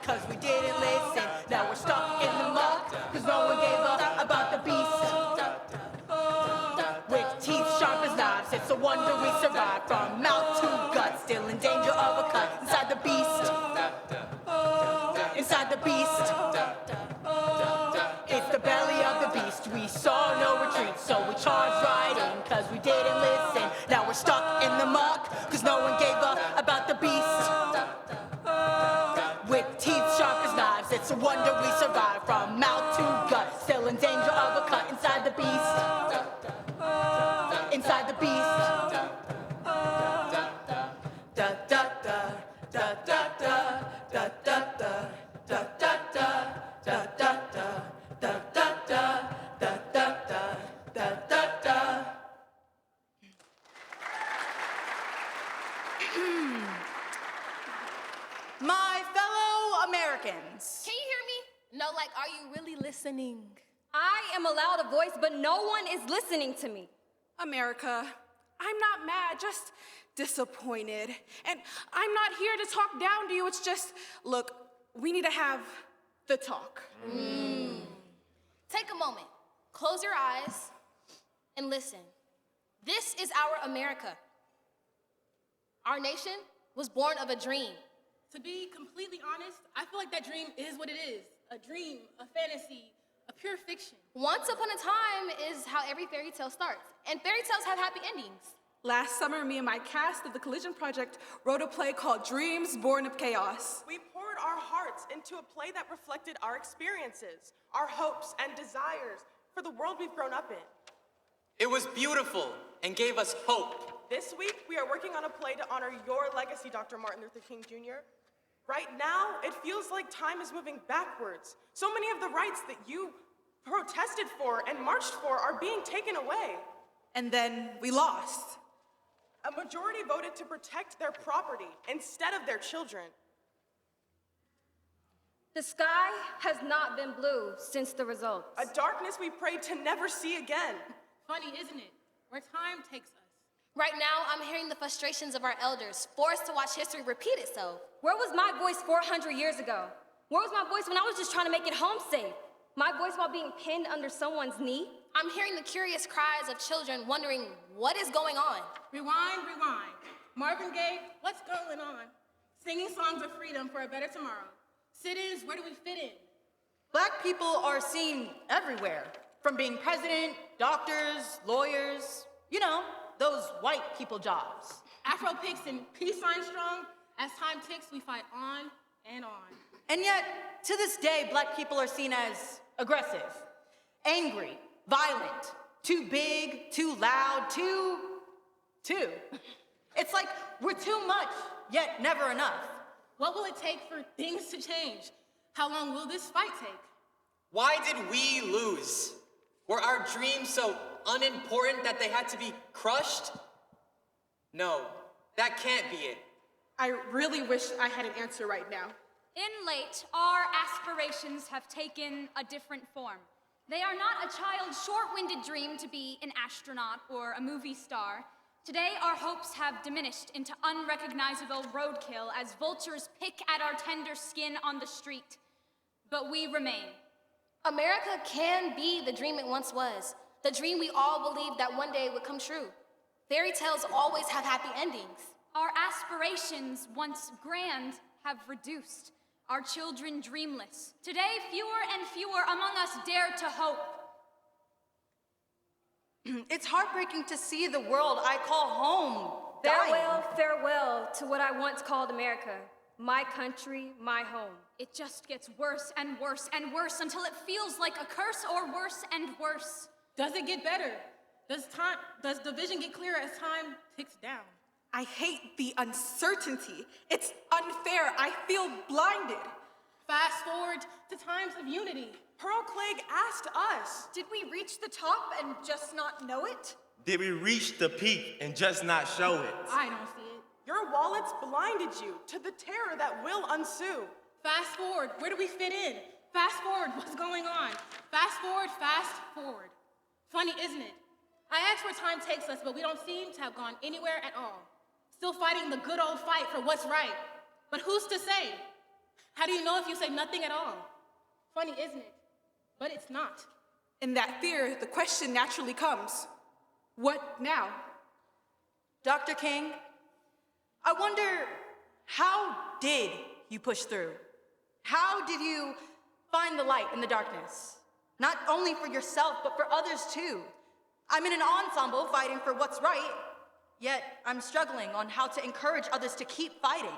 cause we didn't listen. Now we're stuck in the mud, cause no one gave up about the beast. With teeth sharp as knives, it's a wonder we survived. From mouth to gut, still in danger of a cut. Inside the beast. Inside the beast. It's the belly of the beast. We saw no retreat, so we charged right in, cause we didn't listen. Now we're stuck in the muck, cause no one gave up about the beast. With teeth sharp as knives, it's a wonder we survived. From mouth to gut, still in danger of a cut. Inside the beast. Inside the beast. Da da da da da da da da da da da da da da da da da. My fellow Americans. Can you hear me? No, like, are you really listening? I am allowed a voice, but no one is listening to me. America, I'm not mad, just disappointed. And I'm not here to talk down to you, it's just, look, we need to have the talk. Take a moment, close your eyes, and listen. This is our America. Our nation was born of a dream. To be completely honest, I feel like that dream is what it is. A dream, a fantasy, a pure fiction. Once upon a time is how every fairy tale starts, and fairy tales have happy endings. Last summer, me and my cast of the Collision Project wrote a play called Dreams Born of Chaos. We poured our hearts into a play that reflected our experiences, our hopes and desires for the world we've grown up in. It was beautiful and gave us hope. This week, we are working on a play to honor your legacy, Dr. Martin Luther King Jr. Right now, it feels like time is moving backwards. So many of the rights that you protested for and marched for are being taken away. And then we lost. A majority voted to protect their property instead of their children. The sky has not been blue since the results. A darkness we prayed to never see again. Funny, isn't it? Where time takes us. Right now, I'm hearing the frustrations of our elders, forced to watch history repeat itself. Where was my voice 400 years ago? Where was my voice when I was just trying to make it home safe? My voice while being pinned under someone's knee? I'm hearing the curious cries of children wondering what is going on. Rewind, rewind. Marvin Gaye, what's going on? Singing songs of freedom for a better tomorrow. Sit-ins, where do we fit in? Black people are seen everywhere, from being president, doctors, lawyers, you know, those white people jobs. Afro picks and peace sign strong. As time ticks, we fight on and on. And yet, to this day, black people are seen as aggressive, angry, violent, too big, too loud, too. It's like we're too much, yet never enough. What will it take for things to change? How long will this fight take? Why did we lose? Were our dreams so unimportant that they had to be crushed? No, that can't be it. I really wish I had an answer right now. In late, our aspirations have taken a different form. They are not a child's short-winded dream to be an astronaut or a movie star. Today, our hopes have diminished into unrecognizable roadkill as vultures pick at our tender skin on the street. But we remain. America can be the dream it once was, the dream we all believed that one day would come true. Fairy tales always have happy endings. Our aspirations, once grand, have reduced. Our children dreamless. Today, fewer and fewer among us dare to hope. It's heartbreaking to see the world I call home dying. Farewell, farewell to what I once called America. My country, my home. It just gets worse and worse and worse until it feels like a curse, or worse and worse. Does it get better? Does the vision get clearer as time ticks down? I hate the uncertainty. It's unfair. I feel blinded. Fast forward to times of unity. Pearl Clegg asked us. Did we reach the top and just not know it? Did we reach the peak and just not show it? I don't see it. Your wallets blinded you to the terror that will ensue. Fast forward, where do we fit in? Fast forward, what's going on? Fast forward, fast forward. Funny, isn't it? I asked where time takes us, but we don't seem to have gone anywhere at all. Still fighting the good old fight for what's right. But who's to say? How do you know if you say nothing at all? Funny, isn't it? But it's not. In that fear, the question naturally comes, what now? Dr. King, I wonder, how did you push through? How did you find the light in the darkness? Not only for yourself, but for others too. I'm in an ensemble fighting for what's right, yet I'm struggling on how to encourage others to keep fighting.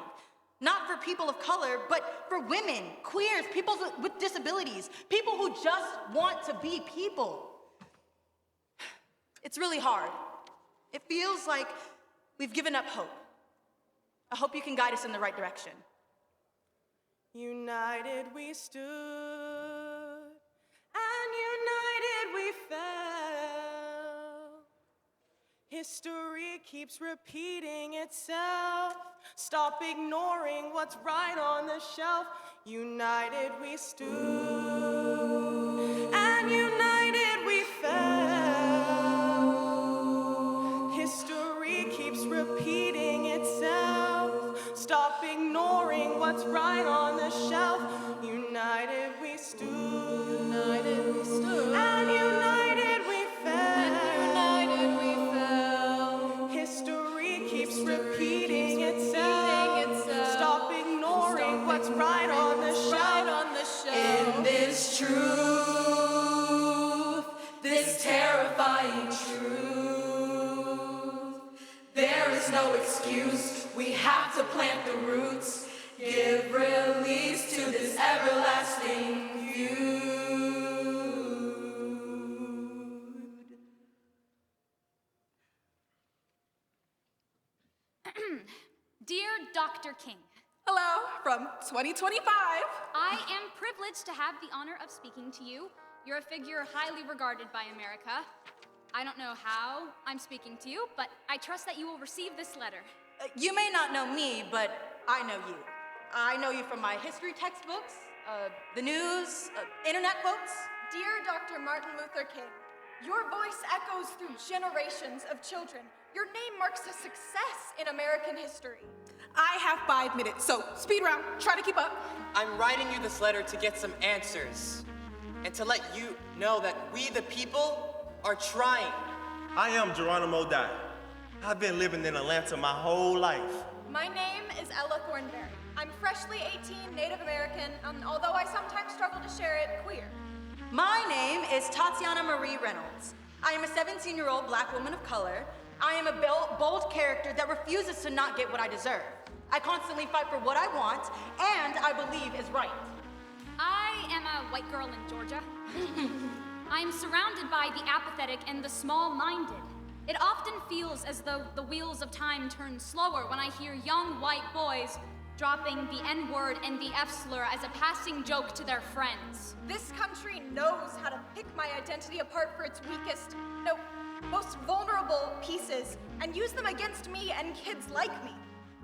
Not for people of color, but for women, queers, people with disabilities, people who just want to be people. It's really hard. It feels like we've given up hope. I hope you can guide us in the right direction. United we stood, and united we fell. History keeps repeating itself. Stop ignoring what's right on the shelf. United we stood, and united we fell. History keeps repeating itself. Stop ignoring what's right on the shelf. United we stood, and united we fell. History keeps repeating itself. Stop ignoring what's right on the shelf. In this truth, this terrifying truth, there is no excuse. We have to plant the roots, give release to this everlasting feud. Dear Dr. King, Hello, from 2025. I am privileged to have the honor of speaking to you. You're a figure highly regarded by America. I don't know how I'm speaking to you, but I trust that you will receive this letter. You may not know me, but I know you. I know you from my history textbooks, the news, internet quotes. Dear Dr. Martin Luther King, your voice echoes through generations of children. Your name marks a success in American history. I have 5 minutes, so speed round, try to keep up. I'm writing you this letter to get some answers and to let you know that we, the people, are trying. I am Geronimo Dye. I've been living in Atlanta my whole life. My name is Ella Thornberry. I'm freshly 18, Native American, although I sometimes struggle to share it, queer. My name is Tatiana Marie Reynolds. I am a 17-year-old black woman of color. I am a bold character that refuses to not get what I deserve. I constantly fight for what I want and I believe is right. I am a white girl in Georgia. I am surrounded by the apathetic and the small-minded. It often feels as though the wheels of time turn slower when I hear young white boys dropping the N-word and the F-slur as a passing joke to their friends. This country knows how to pick my identity apart for its weakest, no, most vulnerable pieces and use them against me and kids like me.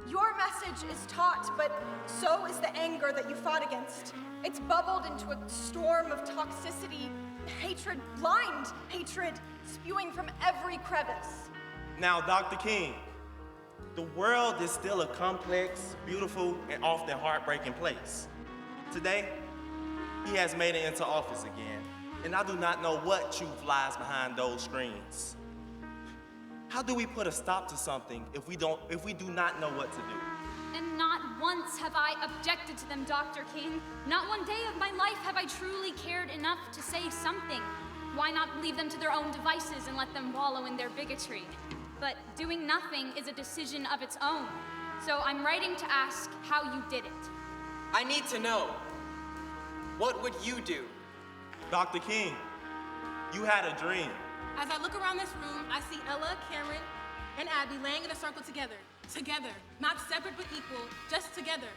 Your message is taught, but so is the anger that you fought against. It's bubbled into a storm of toxicity, hatred, blind hatred, spewing from every crevice. Now, Dr. King, the world is still a complex, beautiful, and often heartbreaking place. Today, he has made it into office again, and I do not know what truth lies behind those screens. How do we put a stop to something if we do not know what to do? And not once have I objected to them, Dr. King. Not one day of my life have I truly cared enough to say something. Why not leave them to their own devices and let them wallow in their bigotry? But doing nothing is a decision of its own. So I'm writing to ask how you did it. I need to know. What would you do? Dr. King, you had a dream. As I look around this room, I see Ella, Cameron, and Abby laying in a circle together. Together. Not separate but equal, just together.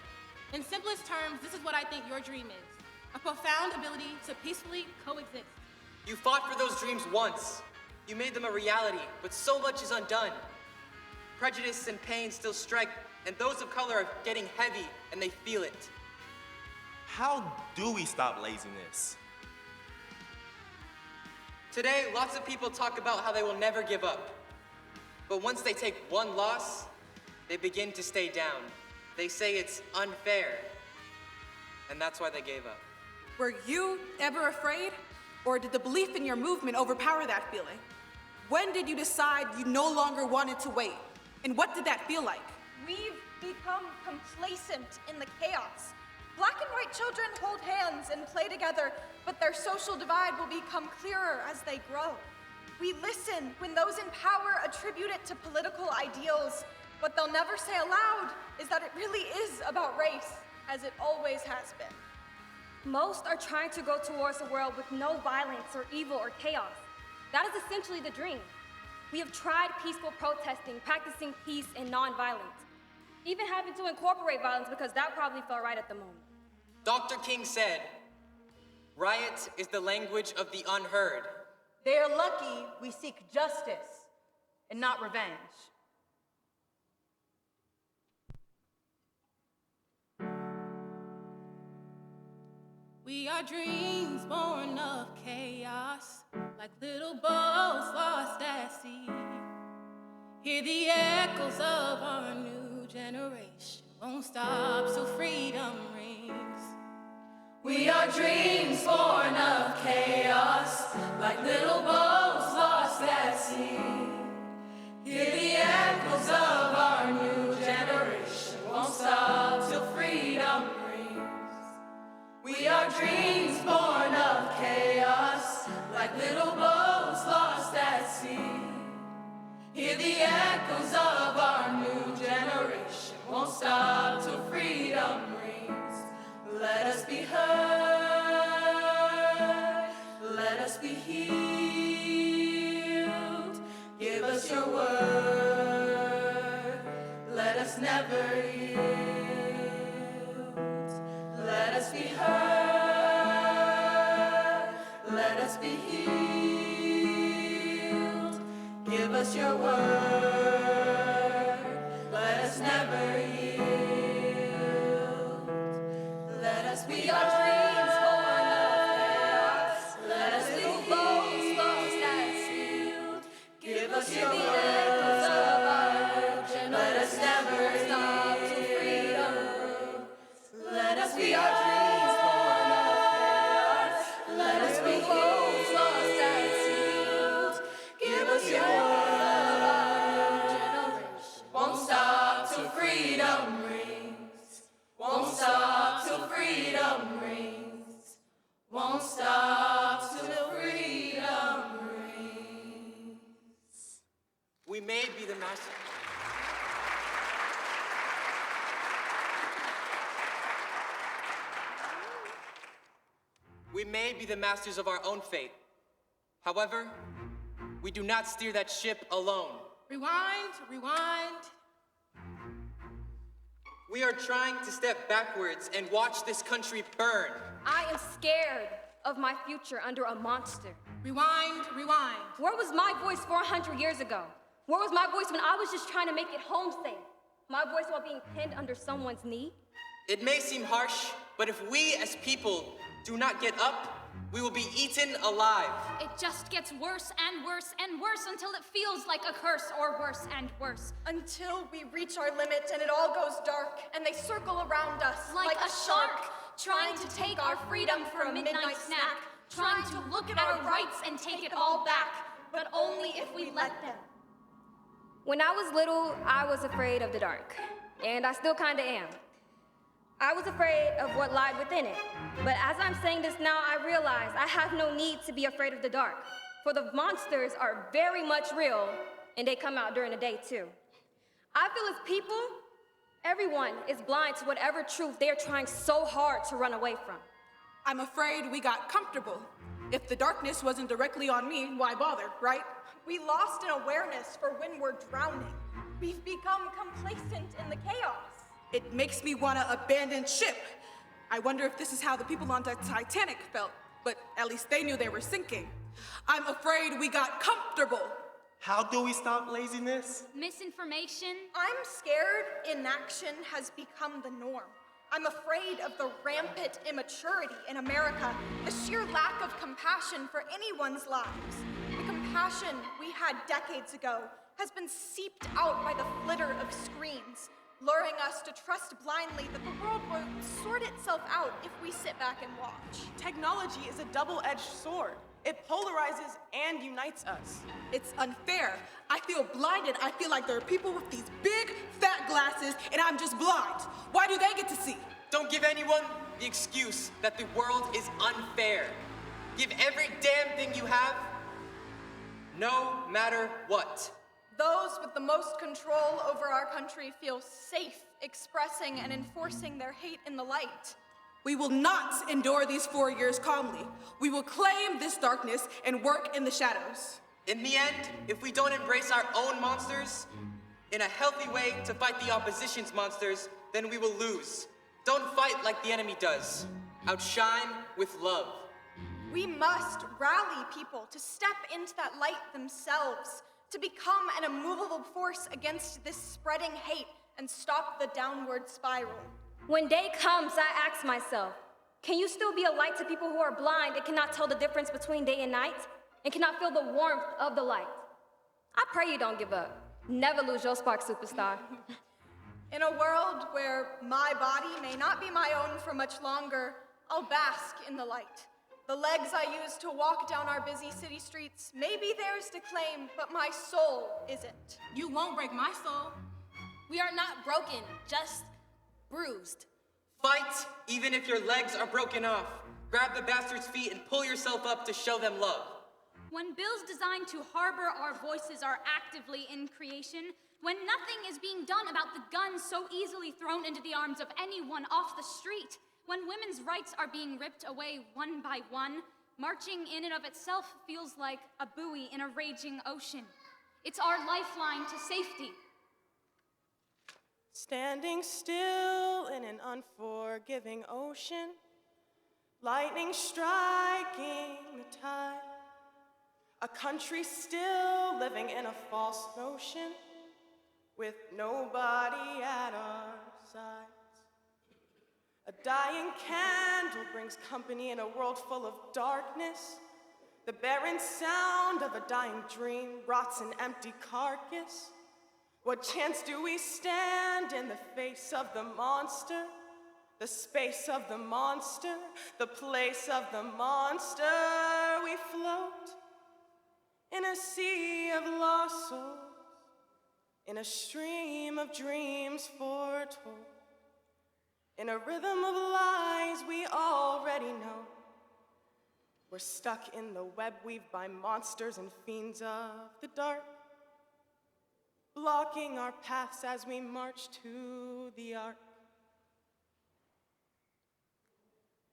In simplest terms, this is what I think your dream is. A profound ability to peacefully coexist. You fought for those dreams once. You made them a reality, but so much is undone. Prejudice and pain still strike, and those of color are getting heavy, and they feel it. How do we stop laziness? Today, lots of people talk about how they will never give up. But once they take one loss, they begin to stay down. They say it's unfair. and that's why they gave up. Were you ever afraid? Or did the belief in your movement overpower that feeling? When did you decide you no longer wanted to wait? And what did that feel like? We've become complacent in the chaos. Black and white children hold hands and play together, but their social divide will become clearer as they grow. We listen when those in power attribute it to political ideals. What they'll never say aloud is that it really is about race, as it always has been. Most are trying to go towards a world with no violence or evil or chaos. That is essentially the dream. We have tried peaceful protesting, practicing peace and nonviolence, even having to incorporate violence because that probably felt right at the moment. Dr. King said, riot is the language of the unheard. They are lucky we seek justice and not revenge. We are dreams born of chaos, like little boats lost at sea. Hear the echoes of our new generation, won't stop till freedom rings. We are dreams born of chaos, like little boats lost at sea. Hear the echoes of our new generation, won't stop till freedom rings. We are dreams born of chaos, like little boats lost at sea. Hear the echoes of our new generation, won't stop till freedom rings. Let us be heard, let us be healed. Give us your word, let us never yield. Let us be heard, let us be healed. Give us your word, let us never yield. Let us be our dreams born of chaos. Let us be bones lost at sea. Give us your word, let us never stop till freedom. Let us be our dreams born of chaos. Let us be bones lost at sea. Give us your word, won't stop till freedom rings. Won't stop till freedom rings. Won't stop till freedom rings. We may be the master. We may be the masters of our own fate. However, we do not steer that ship alone. Rewind, rewind. We are trying to step backwards and watch this country burn. I am scared of my future under a monster. Rewind, rewind. Where was my voice 400 years ago? Where was my voice when I was just trying to make it home safe? My voice while being pinned under someone's knee? It may seem harsh, but if we as people do not get up, we will be eaten alive. It just gets worse and worse and worse until it feels like a curse, or worse and worse. Until we reach our limit and it all goes dark and they circle around us Like a shark, trying to take our freedom for a midnight snack, trying to look at our rights and take it all back, but only if we let them. When I was little, I was afraid of the dark, and I still kinda am. I was afraid of what lied within it. But as I'm saying this now, I realize I have no need to be afraid of the dark, for the monsters are very much real, and they come out during the day too. I feel as people, everyone is blind to whatever truth they're trying so hard to run away from. I'm afraid we got comfortable. If the darkness wasn't directly on me, why bother, right? We lost an awareness for when we're drowning. We've become complacent in the chaos. It makes me want to abandon ship. I wonder if this is how the people on the Titanic felt, but at least they knew they were sinking. I'm afraid we got comfortable. How do we stop laziness? Misinformation. I'm scared inaction has become the norm. I'm afraid of the rampant immaturity in America, the sheer lack of compassion for anyone's lives. The compassion we had decades ago has been seeped out by the flitter of screens. luring us to trust blindly that the world will sort itself out if we sit back and watch. Technology is a double-edged sword. It polarizes and unites us. It's unfair. I feel blinded. I feel like there are people with these big, fat glasses, and I'm just blind. Why do they get to see? Don't give anyone the excuse that the world is unfair. Give every damn thing you have, no matter what. Those with the most control over our country feel safe expressing and enforcing their hate in the light. We will not endure these 4 years calmly. We will claim this darkness and work in the shadows. In the end, if we don't embrace our own monsters in a healthy way to fight the opposition's monsters, then we will lose. Don't fight like the enemy does. Outshine with love. We must rally people to step into that light themselves, to become an immovable force against this spreading hate and stop the downward spiral. When day comes, I ask myself, can you still be a light to people who are blind and cannot tell the difference between day and night, and cannot feel the warmth of the light? I pray you don't give up. Never lose your spark, superstar. In a world where my body may not be my own for much longer, I'll bask in the light. The legs I use to walk down our busy city streets may be theirs to claim, but my soul isn't. You won't break my soul. We are not broken, just bruised. Fight even if your legs are broken off. Grab the bastard's feet and pull yourself up to show them love. When bills designed to harbor our voices are actively in creation, when nothing is being done about the guns so easily thrown into the arms of anyone off the street, when women's rights are being ripped away one by one, marching in and of itself feels like a buoy in a raging ocean. It's our lifeline to safety. Standing still in an unforgiving ocean, lightning striking the tide. A country still living in a false notion, with nobody at our sides. A dying candle brings company in a world full of darkness. The barren sound of a dying dream rots an empty carcass. What chance do we stand in the face of the monster? The space of the monster, the place of the monster. We float in a sea of lost souls, in a stream of dreams foretold, in a rhythm of lies we already know. We're stuck in the web weaved by monsters and fiends of the dark, blocking our paths as we march to the ark.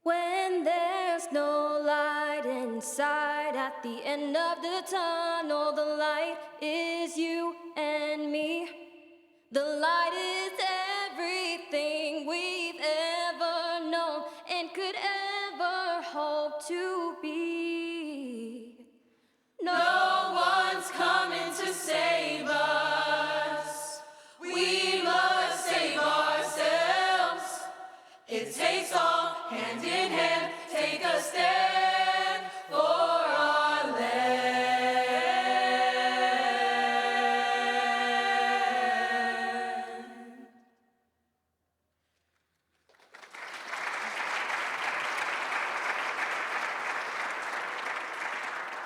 When there's no light inside, at the end of the tunnel, the light is you and me. The light is everything we've ever known and could ever hope to be. No one's coming to save us. We must save ourselves. It takes all hand in hand, take a stand for our land.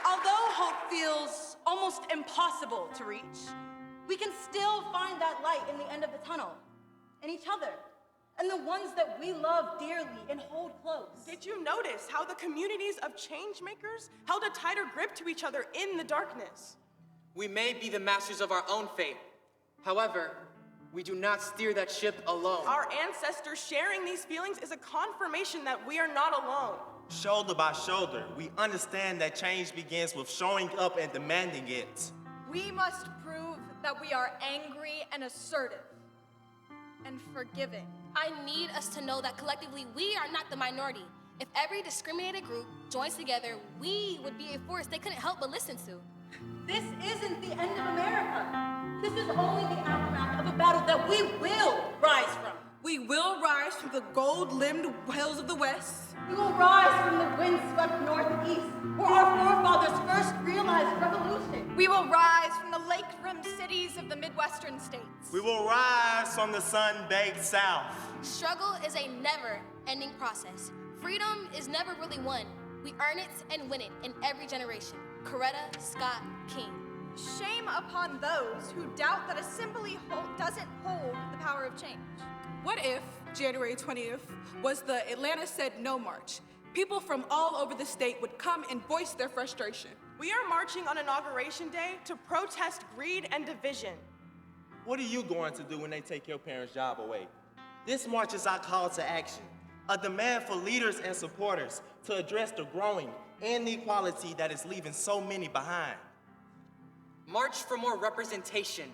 Although hope feels almost impossible to reach, we can still find that light in the end of the tunnel, in each other, and the ones that we love dearly and hold close. Did you notice how the communities of change makers held a tighter grip to each other in the darkness? We may be the masters of our own fate. However, we do not steer that ship alone. Our ancestors sharing these feelings is a confirmation that we are not alone. Shoulder by shoulder, we understand that change begins with showing up and demanding it. We must prove that we are angry and assertive and forgiving. I need us to know that collectively we are not the minority. If every discriminated group joins together, we would be a force they couldn't help but listen to. This isn't the end of America. This is only the aftermath of a battle that we will rise from. We will rise from the gold-limbed hills of the West. We will rise from the wind-swept northeast, where our forefathers first realized revolution. We will rise from the lake-rimmed cities of the Midwestern states. We will rise from the sun-baked south. Struggle is a never-ending process. Freedom is never really won. We earn it and win it in every generation. Coretta Scott King. Shame upon those who doubt that assembly doesn't hold the power of change. What if January 20th was the Atlanta Said No March? People from all over the state would come and voice their frustration. We are marching on Inauguration Day to protest greed and division. What are you going to do when they take your parents' job away? This march is our call to action, a demand for leaders and supporters to address the growing inequality that is leaving so many behind. March for more representation.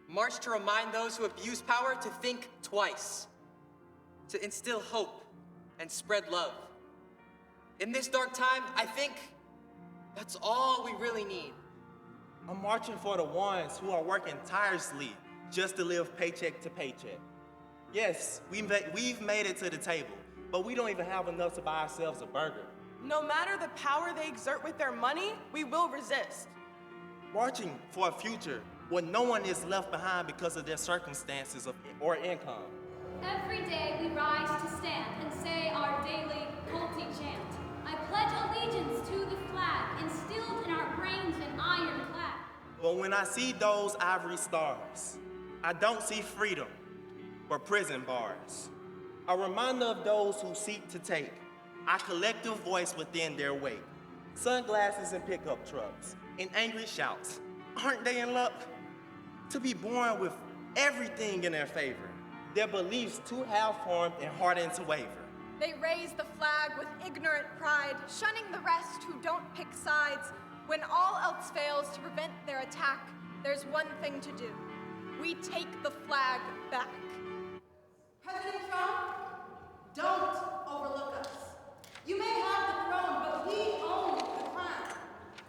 March to remind those who abuse power to think twice, to instill hope and spread love. In this dark time, I think that's all we really need. I'm marching for the ones who are working tirelessly just to live paycheck to paycheck. Yes, we've made it to the table, but we don't even have enough to buy ourselves a burger. No matter the power they exert with their money, we will resist. Marching for a future where no one is left behind because of their circumstances or income. Every day we rise to stand and say our daily culty chant. I pledge allegiance to the flag instilled in our brains and ironclad. But when I see those ivory stars, I don't see freedom, but prison bars. A reminder of those who seek to take our collective voice within their wake. Sunglasses and pickup trucks, and angry shouts. Aren't they in luck? To be born with everything in their favor. Their beliefs too half-formed and hardened to waver. They raise the flag with ignorant pride, shunning the rest who don't pick sides. When all else fails to prevent their attack, there's one thing to do. We take the flag back. President Trump, don't overlook us. You may have the throne, but we own the crown.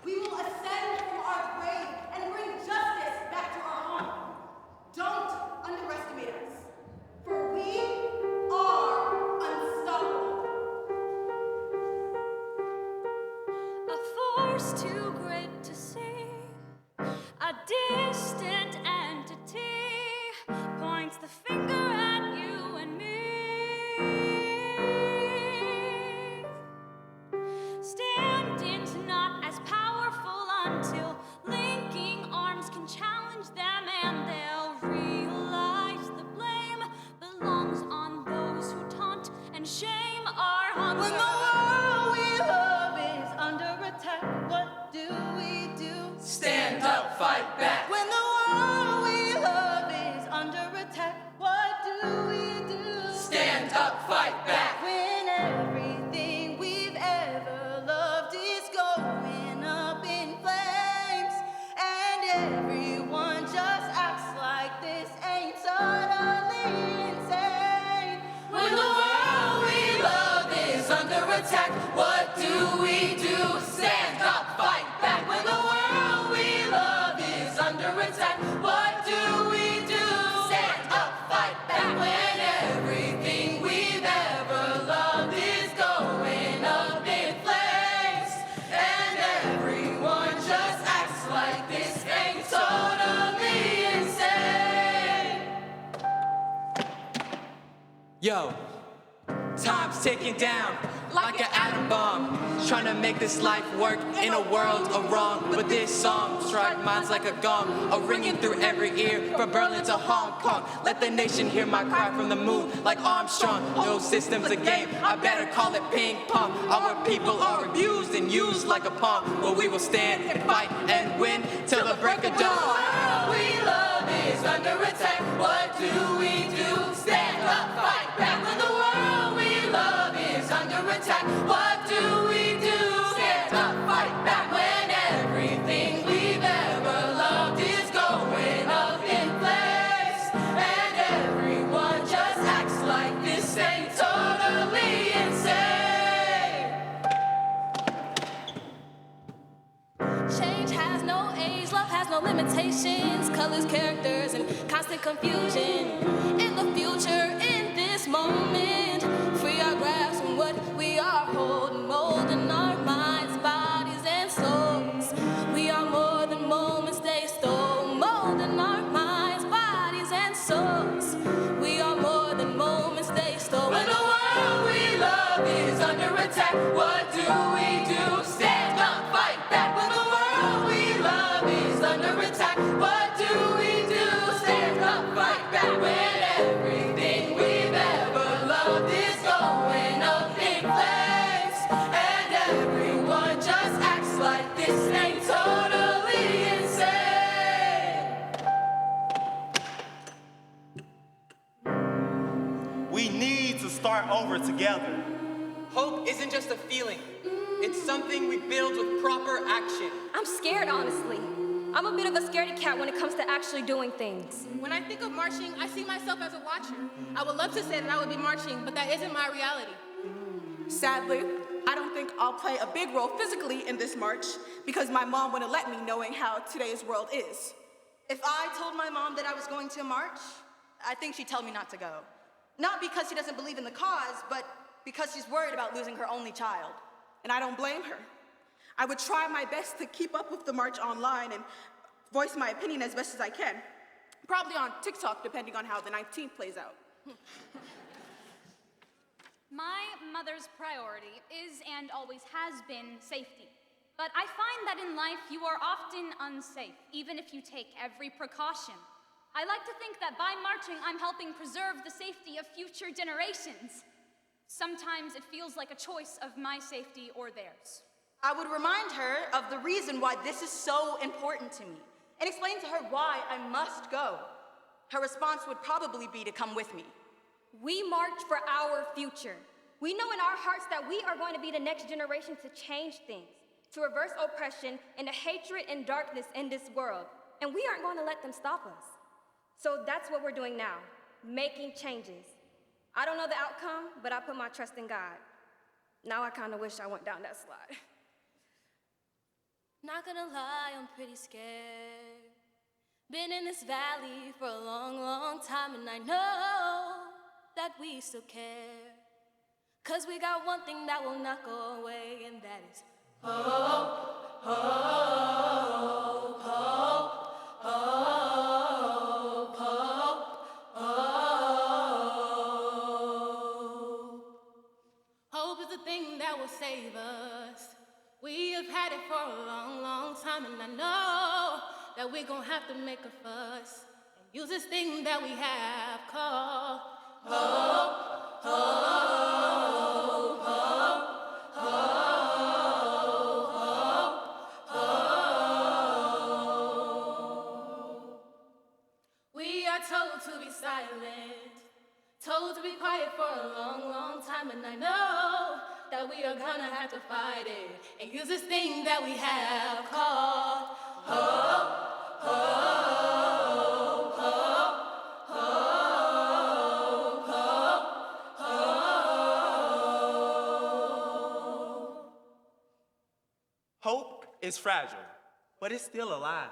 We will ascend from our grave and bring justice back to our home. Don't underestimate us, for we are unstoppable. A force too great to see, a distant entity points the finger at you and me. Stand not as powerful until linking arms can challenge them, and they'll realize the blame belongs on those who taunt and shame our hunger. When the world we love is under attack, what do we do? Stand up, fight back. When the world we love is under attack, what do we do? Stand up, fight back. When everything we've ever loved is going up in flames, and everyone just acts like this ain't totally insane. When the world we love is under attack, what do we do? Stand up, fight back. When the world we love is under attack, what do we do? Stand up, fight back. When everything we've ever loved is going up in flames, and everyone just acts like this ain't totally insane. Yo, time's ticking down like an atom bomb, trying to make this life work in a world of wrong. But this song strike minds like a gong, a ringing through every ear from Berlin to Hong Kong. Let the nation hear my cry from the moon like Armstrong. No system's a game, I better call it ping pong. Our people are abused and used like a pawn, but we will stand and fight and win till the break of dawn. The world we love is under attack, what do we do? Stand up, fight back. When the world we love is under attack, what do we do? Stand up, fight back. When everything we've ever loved is going up in flames, and everyone just acts like this ain't totally insane. Change has no age, love has no limitations, colors, characters, and constant confusion. In the future, in this moment, free our grasp from what we are holding, molding our minds, bodies, and souls. We are more than moments they stole, molding our minds, bodies, and attack. What do we do? Stand up, fight back when the world we love is under attack. What do we do? Stand up, fight back when everything we've ever loved is going up in flames, and everyone just acts like this ain't totally insane. We need to start over together. Hope isn't just a feeling. It's something we build with proper action. I'm scared, honestly. I'm a bit of a scaredy cat when it comes to actually doing things. When I think of marching, I see myself as a watcher. I would love to say that I would be marching, but that isn't my reality. Sadly, I don't think I'll play a big role physically in this march because my mom wouldn't let me, knowing how today's world is. If I told my mom that I was going to a march, I think she'd tell me not to go. Not because she doesn't believe in the cause, but because she's worried about losing her only child. And I don't blame her. I would try my best to keep up with the march online and voice my opinion as best as I can. Probably on TikTok, depending on how the 19th plays out. My mother's priority is and always has been safety. But I find that in life you are often unsafe, even if you take every precaution. I like to think that by marching, I'm helping preserve the safety of future generations. Sometimes it feels like a choice of my safety or theirs. I would remind her of the reason why this is so important to me and explain to her why I must go. Her response would probably be to come with me. We march for our future. We know in our hearts that we are going to be the next generation to change things, to reverse oppression and the hatred and darkness in this world. And we aren't going to let them stop us. So that's what we're doing now, making changes. I don't know the outcome, but I put my trust in God. Now I kind of wish I went down that slide. Not gonna lie, I'm pretty scared. Been in this valley for a long, long time, and I know that we still care. 'Cause we got one thing that will not go away, and that is hope, hope, hope, hope, hope, hope. Hope is the thing that will save us. We have had it for a long, long time, and I know that we're gonna have to make a fuss and use this thing that we have called hope, hope, hope, hope, hope. We are told to be silent, told to be quiet for a long, long time, and I know that we are gonna have to fight it and use this thing that we have called hope, hope, hope, hope, hope, hope. Hope is fragile, but it's still alive.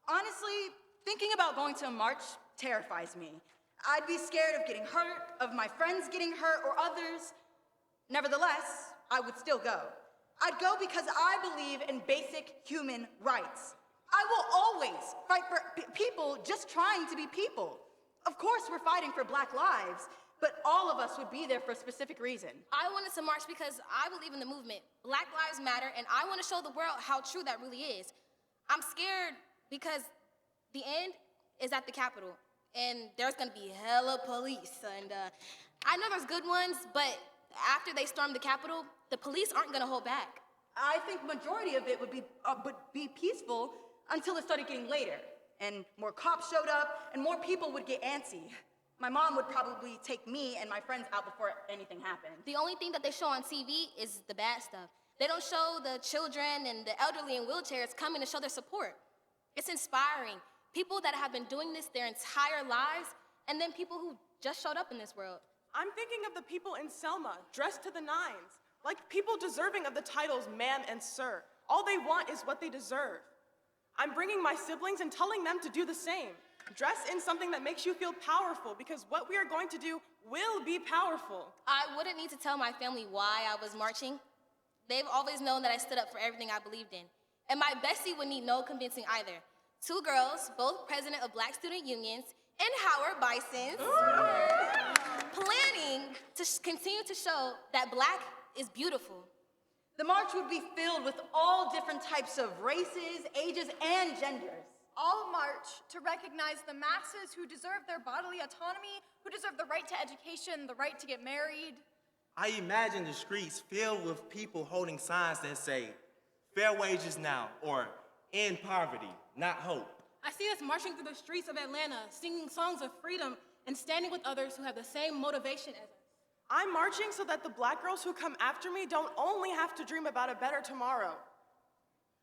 Honestly, thinking about going to a march terrifies me. I'd be scared of getting hurt, of my friends getting hurt, or others. Nevertheless, I would still go. I'd go because I believe in basic human rights. I will always fight for people just trying to be people. Of course, we're fighting for Black lives, but all of us would be there for a specific reason. I wanted to march because I believe in the movement. Black Lives Matter, and I want to show the world how true that really is. I'm scared because the end is at the Capitol, and there's gonna be hella police, and I know there's good ones, but after they storm the Capitol, the police aren't gonna hold back. I think majority of it would be peaceful until it started getting later, and more cops showed up, and more people would get antsy. My mom would probably take me and my friends out before anything happened. The only thing that they show on TV is the bad stuff. They don't show the children and the elderly in wheelchairs coming to show their support. It's inspiring. People that have been doing this their entire lives, and then people who just showed up in this world. I'm thinking of the people in Selma, dressed to the nines, like people deserving of the titles ma'am and sir. All they want is what they deserve. I'm bringing my siblings and telling them to do the same. Dress in something that makes you feel powerful, because what we are going to do will be powerful. I wouldn't need to tell my family why I was marching. They've always known that I stood up for everything I believed in. And my bestie would need no convincing either. Two girls, both president of Black student unions, and Howard Bisons, planning to continue to show that Black is beautiful. The march would be filled with all different types of races, ages, and genders. All march to recognize the masses who deserve their bodily autonomy, who deserve the right to education, the right to get married. I imagine the streets filled with people holding signs that say, "Fair wages now," or "End poverty, not hope." I see us marching through the streets of Atlanta, singing songs of freedom and standing with others who have the same motivation as us. I'm marching so that the black girls who come after me don't only have to dream about a better tomorrow.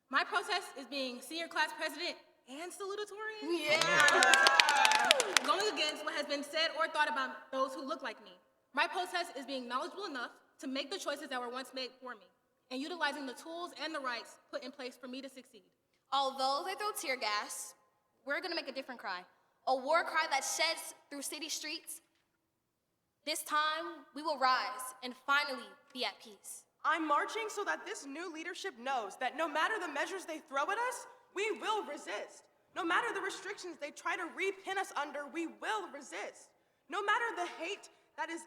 My protest is being senior class president and salutatorian. Yeah! Going against what has been said or thought about those who look like me. My protest is being knowledgeable enough to make the choices that were once made for me and utilizing the tools and the rights put in place for me to succeed. Although they throw tear gas, we're gonna make a different cry. A war cry that sheds through city streets. This time, we will rise and finally be at peace. I'm marching so that this new leadership knows that no matter the measures they throw at us, we will resist. No matter the restrictions they try to repin us under, we will resist. No matter the hate that is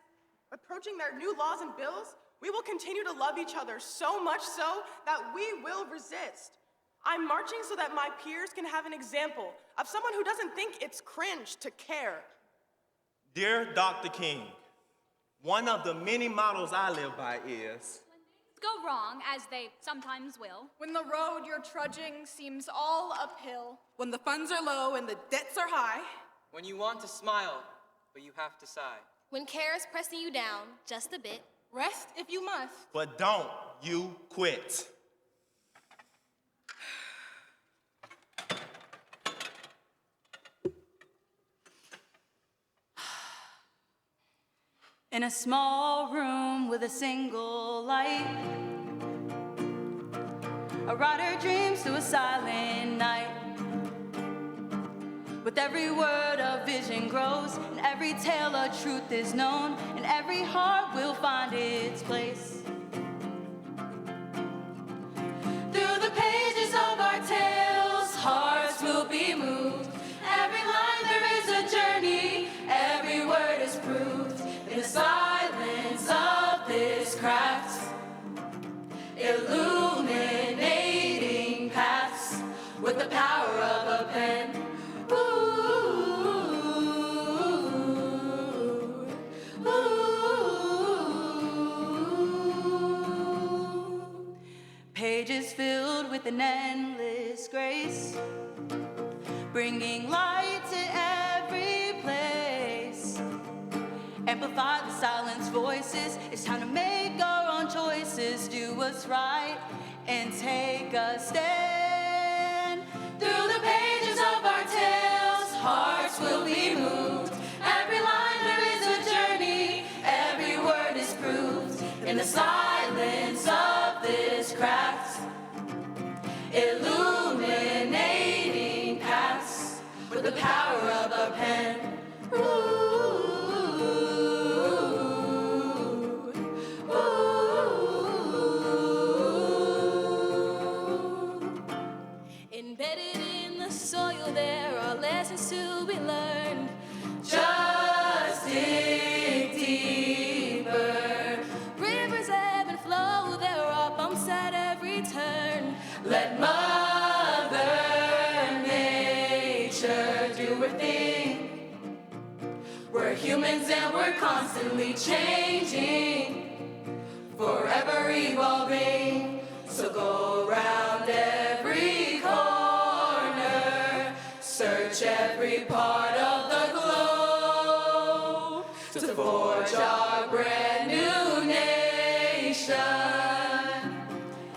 approaching their new laws and bills, we will continue to love each other so much so that we will resist. I'm marching so that my peers can have an example of someone who doesn't think it's cringe to care. Dear Dr. King, one of the many models I live by is, Go wrong, as they sometimes will. When the road you're trudging seems all uphill. When the funds are low and the debts are high. When you want to smile, but you have to sigh. When care is pressing you down just a bit. Rest if you must. but don't you quit. In a small room with a single light, a writer dreams through a silent night. With every word a vision grows, and every tale a truth is known, and every heart will find its place. Through the pages of our tales, hearts will be moved. Every line there is a journey, every word is proved. In the silence of this craft, illuminating paths with the power of a pen. Pages filled with an endless grace, bringing light to every place. Amplify the silenced voices. It's time to make our own choices, do what's right, and take a stand. Through the pages of our tales, hearts will be moved. Every line there is a journey, every word is proved. In the silence of this craft, illuminating paths with the power of a pen. Embedded in the soil, there are lessons to be learned. Just dig deeper. Rivers ebb and flow, there are bumps at every turn. Let Mother Nature do her thing. We're humans and we're constantly changing, forever evolving. So go round every corner, search every part of the globe to forge our brand new nation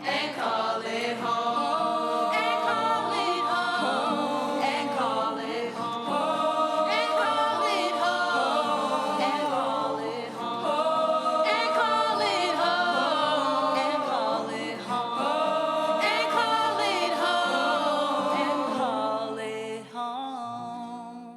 and call it home. And call it home. And call it home. And call it home. And call it home. And call it home. And call it home. And call it home. And call it home.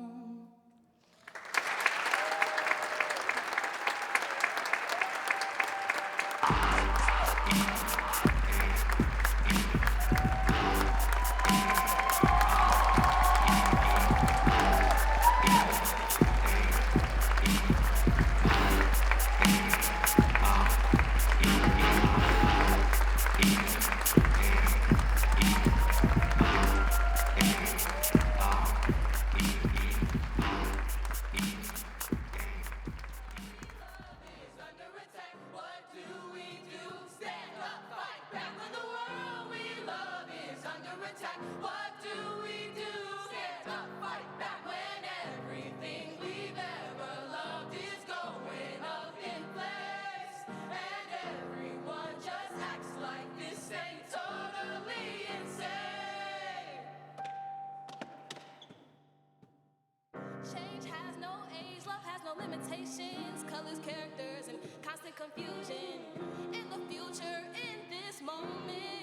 colors, characters, and constant confusion. In the future, in this moment,